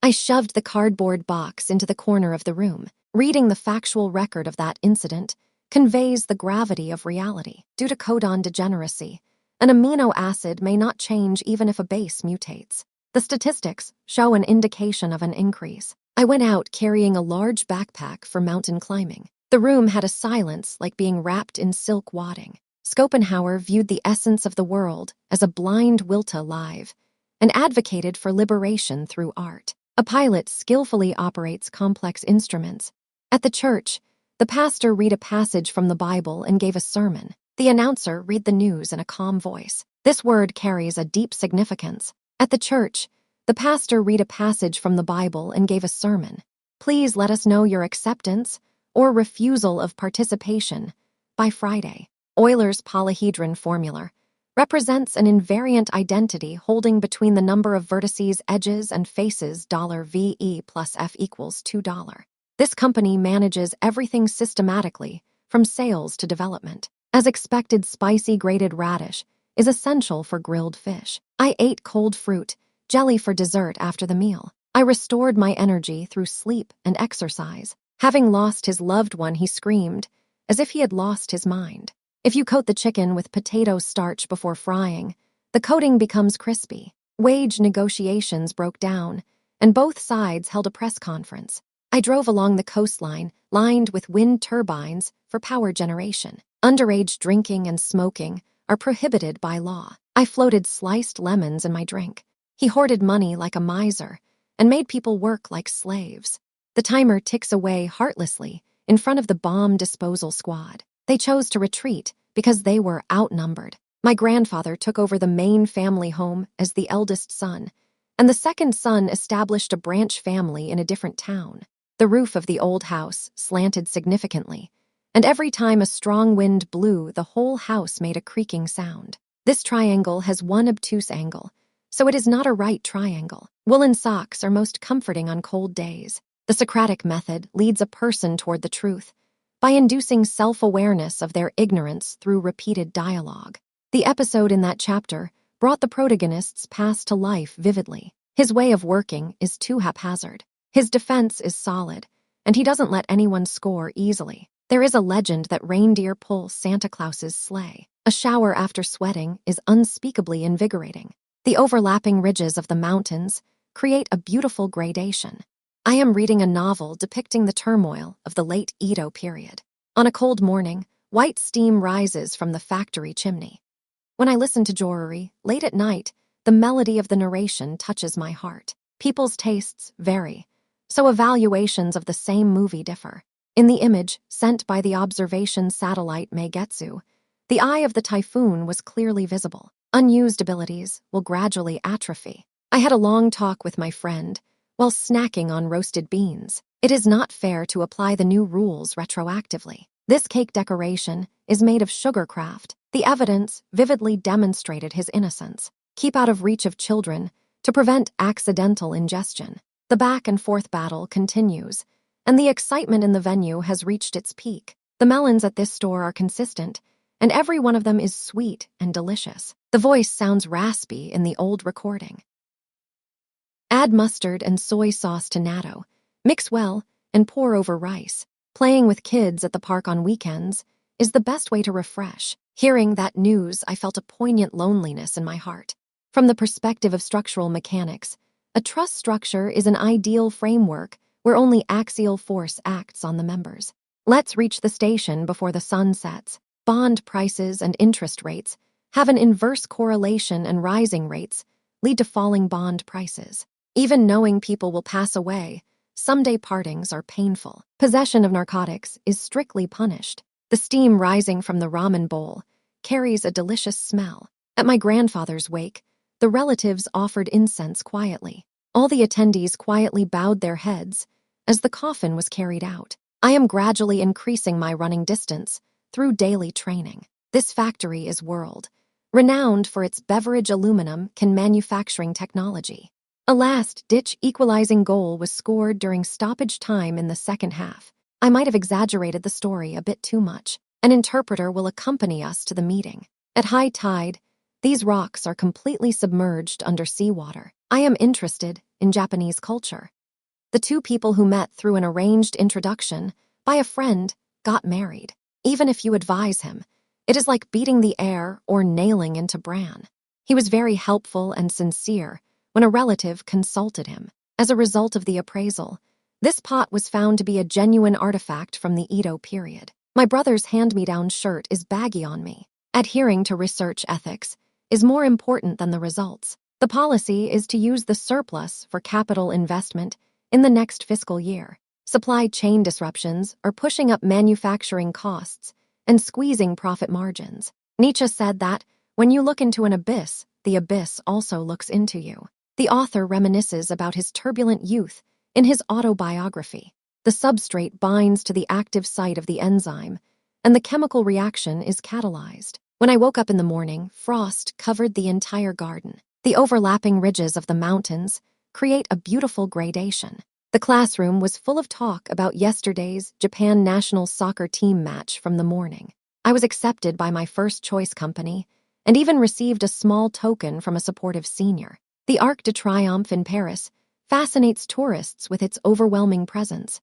I shoved the cardboard box into the corner of the room. Reading the factual record of that incident conveys the gravity of reality. Due to codon degeneracy, an amino acid may not change even if a base mutates. The statistics show an indication of an increase. I went out carrying a large backpack for mountain climbing. The room had a silence like being wrapped in silk wadding. Schopenhauer viewed the essence of the world as a blind will to live and advocated for liberation through art. A pilot skillfully operates complex instruments. At the church, the pastor read a passage from the Bible and gave a sermon. The announcer read the news in a calm voice. This word carries a deep significance. At the church, the pastor read a passage from the Bible and gave a sermon. Please let us know your acceptance or refusal of participation by Friday. Euler's polyhedron formula represents an invariant identity holding between the number of vertices, edges, and faces $VE plus F equals $2. This company manages everything systematically, from sales to development. As expected, spicy grated radish is essential for grilled fish. I ate cold fruit, jelly for dessert after the meal. I restored my energy through sleep and exercise. Having lost his loved one, he screamed, as if he had lost his mind. If you coat the chicken with potato starch before frying, the coating becomes crispy. Wage negotiations broke down, and both sides held a press conference. I drove along the coastline, lined with wind turbines for power generation. Underage drinking and smoking are prohibited by law. I floated sliced lemons in my drink. He hoarded money like a miser and made people work like slaves. The timer ticks away heartlessly in front of the bomb disposal squad. They chose to retreat because they were outnumbered. My grandfather took over the main family home as the eldest son, and the second son established a branch family in a different town. The roof of the old house slanted significantly, and every time a strong wind blew, the whole house made a creaking sound. This triangle has one obtuse angle, so it is not a right triangle. Woolen socks are most comforting on cold days. The Socratic method leads a person toward the truth by inducing self-awareness of their ignorance through repeated dialogue. The episode in that chapter brought the protagonist's past to life vividly. His way of working is too haphazard. His defense is solid, and he doesn't let anyone score easily. There is a legend that reindeer pull Santa Claus's sleigh. A shower after sweating is unspeakably invigorating. The overlapping ridges of the mountains create a beautiful gradation. I am reading a novel depicting the turmoil of the late Edo period. On a cold morning, white steam rises from the factory chimney. When I listen to Joruri late at night, the melody of the narration touches my heart. People's tastes vary, so evaluations of the same movie differ. In the image sent by the observation satellite Meigetsu, the eye of the typhoon was clearly visible. Unused abilities will gradually atrophy. I had a long talk with my friend while snacking on roasted beans. It is not fair to apply the new rules retroactively. This cake decoration is made of sugarcraft. The evidence vividly demonstrated his innocence. Keep out of reach of children to prevent accidental ingestion. The back and forth battle continues, and the excitement in the venue has reached its peak. The melons at this store are consistent, and every one of them is sweet and delicious. The voice sounds raspy in the old recording. Add mustard and soy sauce to natto, mix well, and pour over rice. Playing with kids at the park on weekends is the best way to refresh. Hearing that news, I felt a poignant loneliness in my heart. From the perspective of structural mechanics, a truss structure is an ideal framework where only axial force acts on the members. Let's reach the station before the sun sets. Bond prices and interest rates have an inverse correlation, and rising rates lead to falling bond prices. Even knowing people will pass away, someday partings are painful. Possession of narcotics is strictly punished. The steam rising from the ramen bowl carries a delicious smell. At my grandfather's wake, the relatives offered incense quietly. All the attendees quietly bowed their heads as the coffin was carried out. I am gradually increasing my running distance through daily training. This factory is world-renowned for its beverage aluminum can manufacturing technology. A last-ditch equalizing goal was scored during stoppage time in the second half. I might have exaggerated the story a bit too much. An interpreter will accompany us to the meeting. At high tide, these rocks are completely submerged under seawater. I am interested in Japanese culture. The two people who met through an arranged introduction by a friend got married. Even if you advise him, it is like beating the air or nailing into bran. He was very helpful and sincere when a relative consulted him. As a result of the appraisal, this pot was found to be a genuine artifact from the Edo period. My brother's hand-me-down shirt is baggy on me. Adhering to research ethics is more important than the results. The policy is to use the surplus for capital investment in the next fiscal year. Supply chain disruptions are pushing up manufacturing costs and squeezing profit margins. Nietzsche said that when you look into an abyss, the abyss also looks into you. The author reminisces about his turbulent youth in his autobiography. The substrate binds to the active site of the enzyme, and the chemical reaction is catalyzed. When I woke up in the morning, frost covered the entire garden. The overlapping ridges of the mountains create a beautiful gradation. The classroom was full of talk about yesterday's Japan national soccer team match from the morning. I was accepted by my first choice company and even received a small token from a supportive senior. The Arc de Triomphe in Paris fascinates tourists with its overwhelming presence.